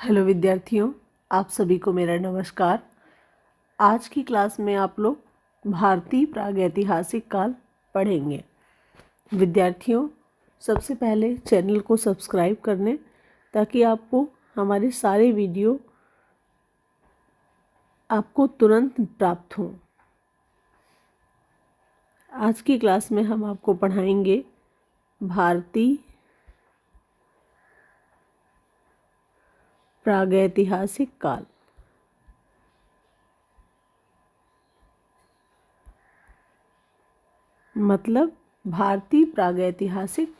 Hello विद्यार्थियों, आप सभी को मेरा नमस्कार। आज की क्लास में आप लोग भारतीय प्रागैतिहासिक काल पढ़ेंगे। विद्यार्थियों, सबसे पहले चैनल को सब्सक्राइब कर लें ताकि आपको हमारे सारे वीडियो आपको तुरंत प्राप्त हों। आज की क्लास में हम आपको पढ़ाएंगे भारतीय प्रागैतिहासिक काल। मतलब भारतीय प्रागैतिहासिक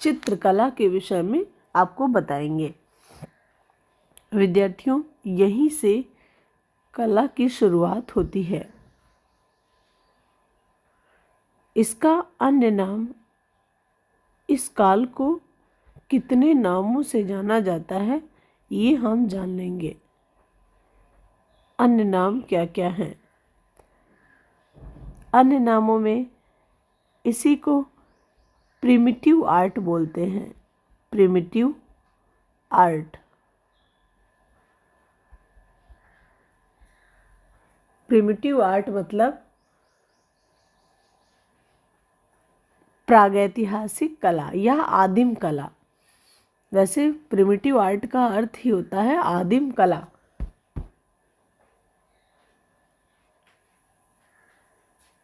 चित्रकला के विषय में आपको बताएंगे। विद्यार्थियों, यहीं से कला की शुरुआत होती है। इसका अन्य नाम, इस काल को कितने नामों से जाना जाता है ये हम जान लेंगे। अन्य नाम क्या क्या हैं? अन्य नामों में इसी को प्रिमिटिव आर्ट बोलते हैं। Primitive art. प्रिमिटिव आर्ट मतलब प्रागैतिहासिक कला या आदिम कला। वैसे प्रिमिटिव आर्ट का अर्थ ही होता है आदिम कला।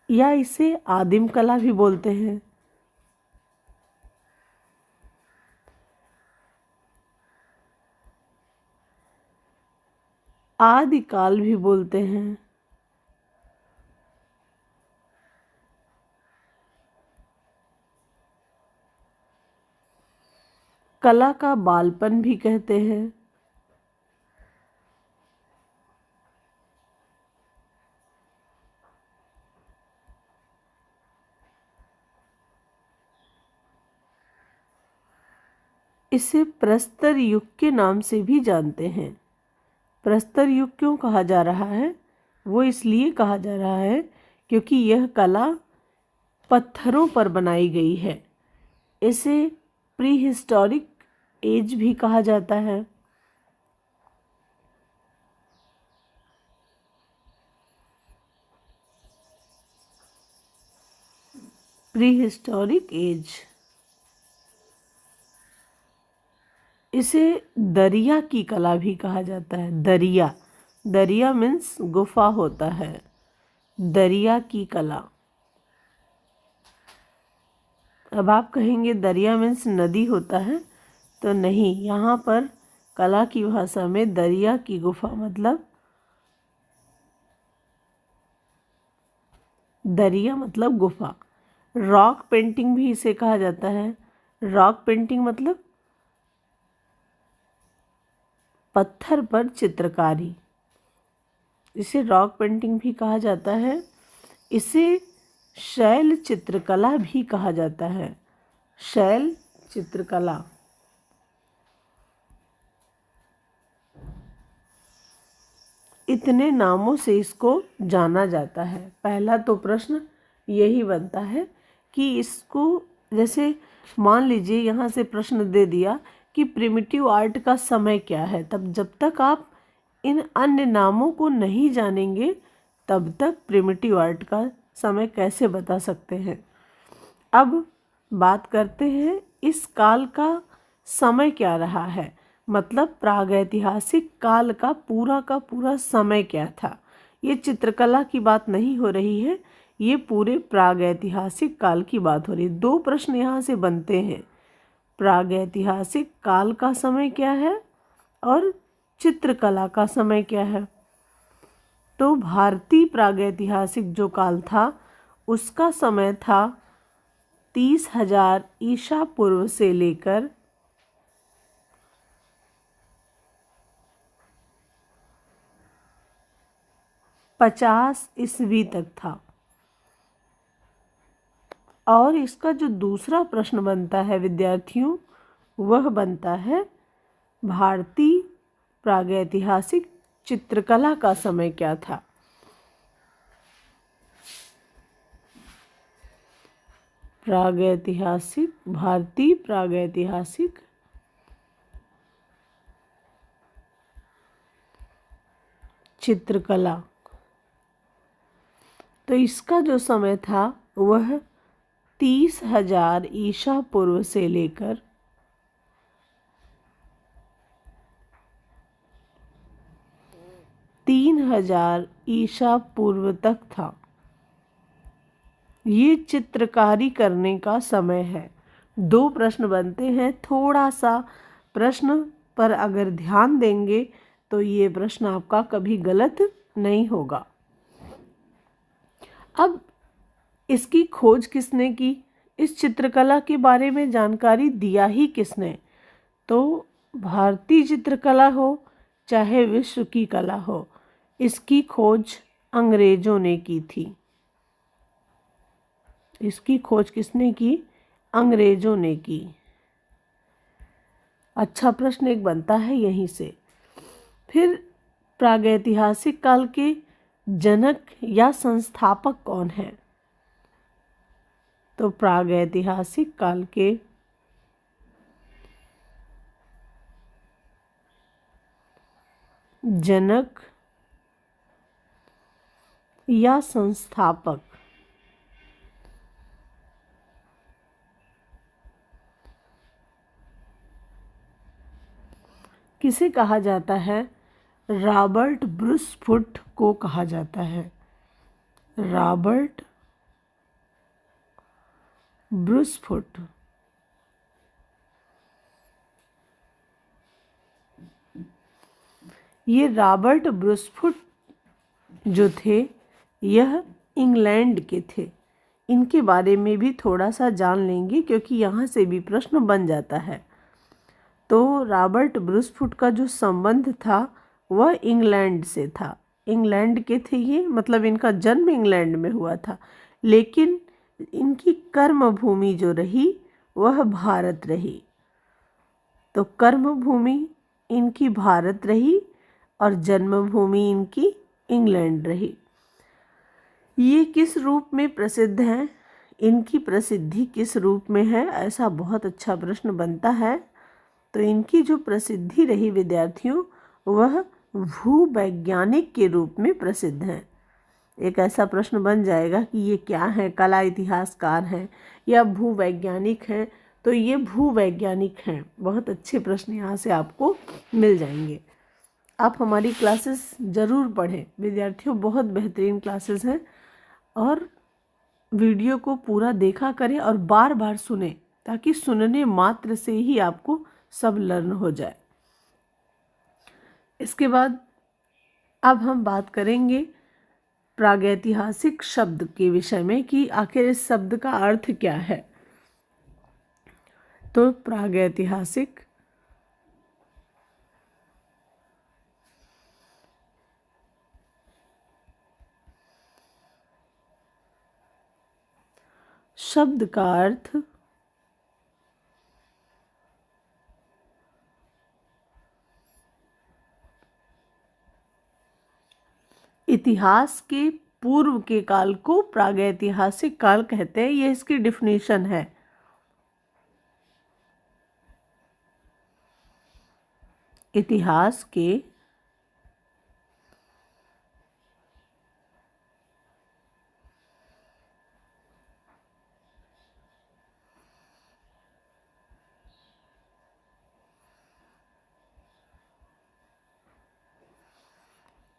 या इसे आदिम कला भी बोलते हैं। आदिकाल भी बोलते हैं। कला का बालपन भी कहते हैं। इसे प्रस्तर युग के नाम से भी जानते हैं। प्रस्तर युग क्यों कहा जा रहा है? वो इसलिए कहा जा रहा है क्योंकि यह कला पत्थरों पर बनाई गई है। इसे प्री हिस्टोरिक एज भी कहा जाता है। Prehistoric age. इसे दरिया की कला भी कहा जाता है। दरिया, दरिया मीन्स गुफा होता है। दरिया की कला। अब आप कहेंगे दरिया मीन्स नदी होता है, तो नहीं। यहाँ पर कला की भाषा में दरिया की गुफा मतलब दरिया मतलब गुफा। रॉक पेंटिंग भी इसे कहा जाता है। रॉक पेंटिंग मतलब पत्थर पर चित्रकारी। इसे रॉक पेंटिंग भी कहा जाता है। इसे शैल चित्रकला भी कहा जाता है। शैल चित्रकला। इतने नामों से इसको जाना जाता है। पहला तो प्रश्न यही बनता है कि इसको, जैसे मान लीजिए यहाँ से प्रश्न दे दिया कि प्रिमिटिव आर्ट का समय क्या है, तब जब तक आप इन अन्य नामों को नहीं जानेंगे तब तक प्रिमिटिव आर्ट का समय कैसे बता सकते हैं। अब बात करते हैं इस काल का समय क्या रहा है। मतलब प्रागैतिहासिक काल का पूरा समय क्या था। ये चित्रकला की बात नहीं हो रही है, ये पूरे प्रागैतिहासिक काल की बात हो रही है। दो प्रश्न यहाँ से बनते हैं। प्रागैतिहासिक काल का समय क्या है और चित्रकला का समय क्या है। तो भारतीय प्रागैतिहासिक जो काल था उसका समय था 30,000 ईसा पूर्व से लेकर 50 ईस्वी तक था। और इसका जो दूसरा प्रश्न बनता है विद्यार्थियों, वह बनता है भारतीय प्रागैतिहासिक चित्रकला का समय क्या था। प्रागैतिहासिक, भारतीय प्रागैतिहासिक चित्रकला। तो इसका जो समय था वह 30,000 ईसा पूर्व से लेकर 3,000 ईसा पूर्व तक था। ये चित्रकारी करने का समय है। 2 प्रश्न बनते हैं। थोड़ा सा प्रश्न पर अगर ध्यान देंगे तो ये प्रश्न आपका कभी गलत नहीं होगा। अब इसकी खोज किसने की? इस चित्रकला के बारे में जानकारी दिया ही किसने? तो भारतीय चित्रकला हो चाहे विश्व की कला हो, इसकी खोज अंग्रेजों ने की थी। इसकी खोज किसने की? अंग्रेजों ने की। अच्छा प्रश्न एक बनता है यहीं से। फिर प्रागैतिहासिक काल के जनक या संस्थापक कौन है? तो प्रागैतिहासिक काल के जनक या संस्थापक किसे कहा जाता है? रॉबर्ट ब्रूस फुट को कहा जाता है। Robert Bruce foot. ये रॉबर्ट ब्रूस फुट जो थे यह इंग्लैंड के थे। इनके बारे में भी थोड़ा सा जान लेंगे क्योंकि यहाँ से भी प्रश्न बन जाता है। तो रॉबर्ट ब्रूस फुट का जो संबंध था वह इंग्लैंड से था। इंग्लैंड के थे ये, मतलब इनका जन्म इंग्लैंड में हुआ था, लेकिन इनकी कर्म भूमि जो रही वह भारत रही। तो कर्म भूमि इनकी भारत रही और जन्मभूमि इनकी इंग्लैंड रही। ये किस रूप में प्रसिद्ध हैं? इनकी प्रसिद्धि किस रूप में है? ऐसा बहुत अच्छा प्रश्न बनता है। तो इनकी जो प्रसिद्धि रही विद्यार्थियों, वह भूवैज्ञानिक के रूप में प्रसिद्ध हैं। एक ऐसा प्रश्न बन जाएगा कि ये क्या है, कला इतिहासकार हैं या भूवैज्ञानिक हैं? तो ये भूवैज्ञानिक हैं। बहुत अच्छे प्रश्न यहाँ से आपको मिल जाएंगे। आप हमारी क्लासेस ज़रूर पढ़ें विद्यार्थियों, बहुत बेहतरीन क्लासेस हैं। और वीडियो को पूरा देखा करें और बार बार सुने, ताकि सुनने मात्र से ही आपको सब लर्न हो जाए। इसके बाद अब हम बात करेंगे प्रागैतिहासिक शब्द के विषय में कि आखिर इस शब्द का अर्थ क्या है। तो प्रागैतिहासिक शब्द का अर्थ इतिहास के पूर्व के काल को प्रागैतिहासिक काल कहते हैं। ये इसकी डिफिनीशन है। इतिहास के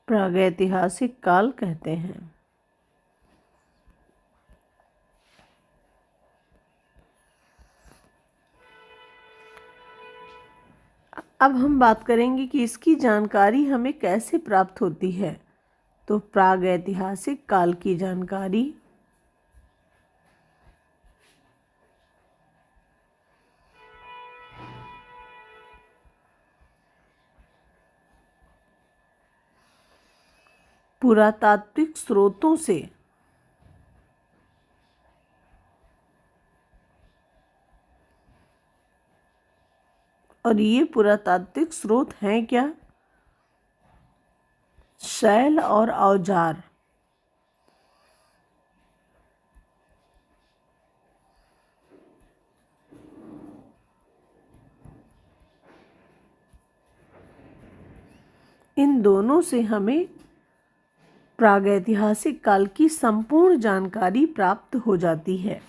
प्रागैतिहासिक काल कहते हैं। अब हम बात करेंगे कि इसकी जानकारी हमें कैसे प्राप्त होती है। तो प्रागैतिहासिक काल की जानकारी पुरातात्विक स्रोतों से और ये पुरातात्विक स्रोत हैं क्या? शैल और औजार। इन दोनों से हमें प्रागैतिहासिक काल की संपूर्ण जानकारी प्राप्त हो जाती है।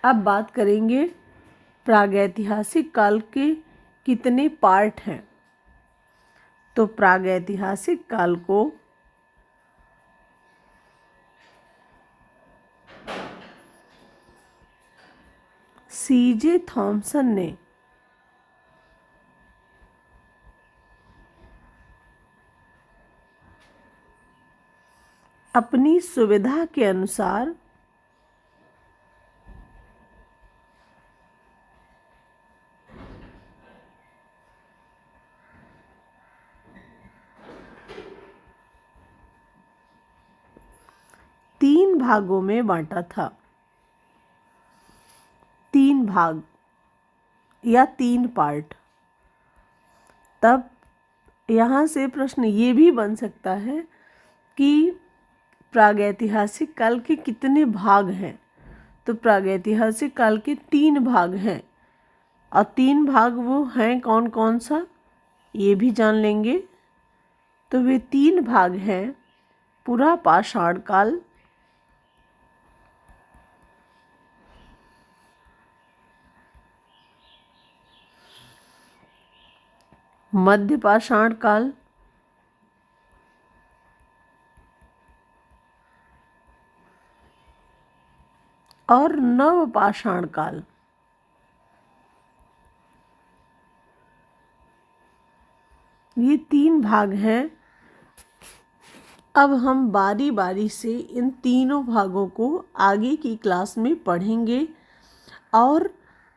अब बात करेंगे प्रागैतिहासिक काल के कितने पार्ट हैं। तो प्रागैतिहासिक काल को सीजे थॉमसन ने अपनी सुविधा के अनुसार तीन भागों में बांटा था। 3 भाग या 3 पार्ट। तब यहाँ से प्रश्न ये भी बन सकता है कि प्रागैतिहासिक काल के कितने भाग हैं। तो प्रागैतिहासिक काल के 3 भाग हैं, और 3 भाग वो हैं कौन कौन सा, ये भी जान लेंगे। तो वे 3 भाग हैं पुरा पाषाण काल, मध्य पाषाण काल और नव पाषाण काल। ये 3 भाग हैं। अब हम बारी बारी से इन तीनों भागों को आगे की क्लास में पढ़ेंगे, और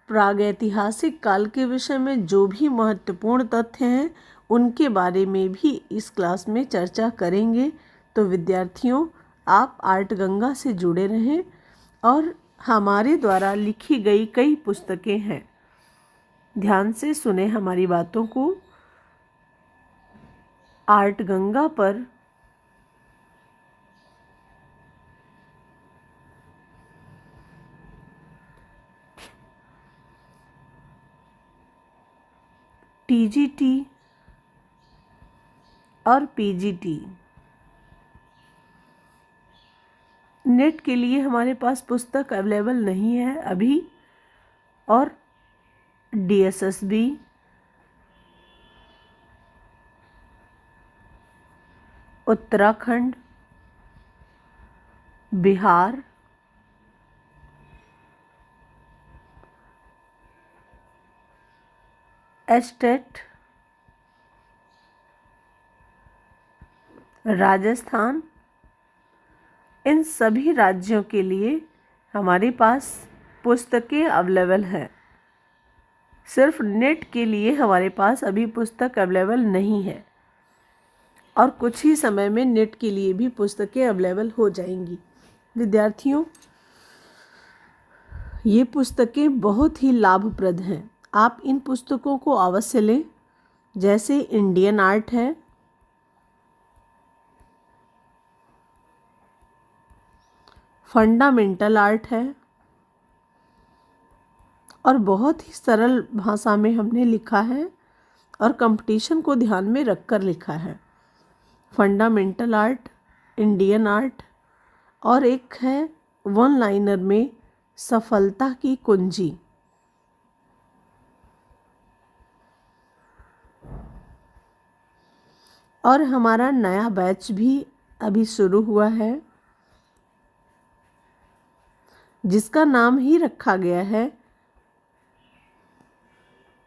प्रागैतिहासिक काल के विषय में जो भी महत्वपूर्ण तथ्य हैं उनके बारे में भी इस क्लास में चर्चा करेंगे। तो विद्यार्थियों, आप आर्ट गंगा से जुड़े रहें, और हमारे द्वारा लिखी गई कई पुस्तकें हैं। ध्यान से सुने हमारी बातों को। आर्ट गंगा पर टीजीटी और पीजीटी नेट के लिए हमारे पास पुस्तक अवेलेबल नहीं है अभी, और डीएसएसबी, उत्तराखंड, बिहार, एस्टेट, राजस्थान, इन सभी राज्यों के लिए हमारे पास पुस्तकें अवेलेबल हैं। सिर्फ नेट के लिए हमारे पास अभी पुस्तक अवेलेबल नहीं है, और कुछ ही समय में नेट के लिए भी पुस्तकें अवेलेबल हो जाएंगी। विद्यार्थियों, ये पुस्तकें बहुत ही लाभप्रद हैं। आप इन पुस्तकों को अवश्य लें। जैसे इंडियन आर्ट है, फंडामेंटल आर्ट है, और बहुत ही सरल भाषा में हमने लिखा है और कंपटीशन को ध्यान में रखकर लिखा है। फंडामेंटल आर्ट, इंडियन आर्ट, और एक है वन लाइनर में सफलता की कुंजी। और हमारा नया बैच भी अभी शुरू हुआ है, जिसका नाम ही रखा गया है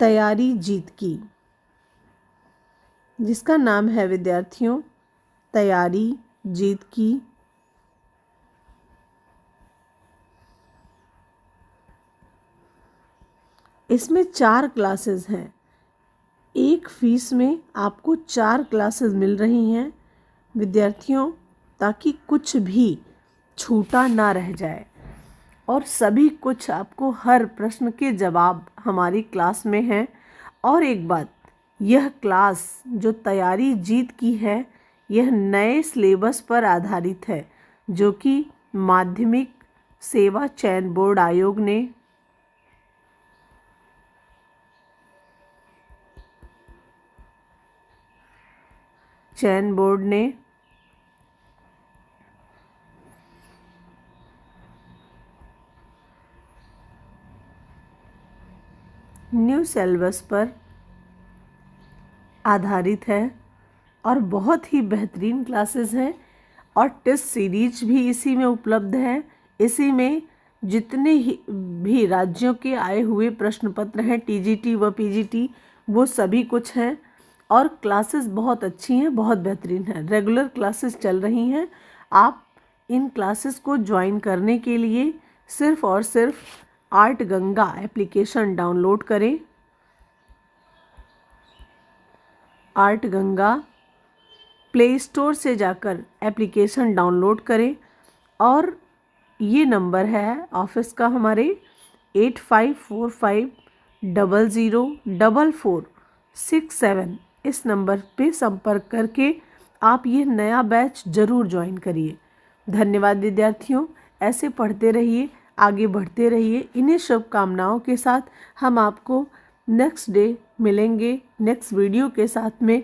तैयारी जीत की। जिसका नाम है विद्यार्थियों तैयारी जीत की। इसमें 4 क्लासेस हैं। एक फीस में आपको 4 क्लासेस मिल रही हैं विद्यार्थियों, ताकि कुछ भी छूटा ना रह जाए, और सभी कुछ आपको हर प्रश्न के जवाब हमारी क्लास में हैं। और एक बात, यह क्लास जो तैयारी जीत की है, यह नए सिलेबस पर आधारित है, जो कि माध्यमिक सेवा चयन बोर्ड आयोग ने सिलेबस पर आधारित है और बहुत ही बेहतरीन क्लासेस हैं और टेस्ट सीरीज भी इसी में उपलब्ध है। इसी में जितने ही भी राज्यों के आए हुए प्रश्न पत्र हैं, टीजीटी व पीजीटी, वो सभी कुछ हैं और क्लासेस बहुत अच्छी हैं, बहुत बेहतरीन हैं। रेगुलर क्लासेस चल रही हैं। आप इन क्लासेस को ज्वाइन करने के लिए सिर्फ़ और सिर्फ आर्ट गंगा एप्लीकेशन डाउनलोड करें। आर्ट गंगा प्ले स्टोर से जाकर एप्लीकेशन डाउनलोड करें और ये नंबर है ऑफिस का हमारे 8545004467। इस नंबर पे संपर्क करके आप ये नया बैच ज़रूर ज्वाइन करिए। धन्यवाद विद्यार्थियों, ऐसे पढ़ते रहिए, आगे बढ़ते रहिए। इन्हीं शुभकामनाओं के साथ हम आपको नेक्स्ट डे मिलेंगे नेक्स्ट वीडियो के साथ में,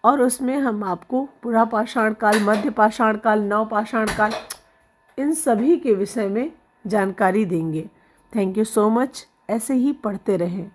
और उसमें हम आपको पुरा पाषाण काल, मध्य पाषाण काल, नव पाषाण काल, इन सभी के विषय में जानकारी देंगे। Thank you so much. ऐसे ही पढ़ते रहें।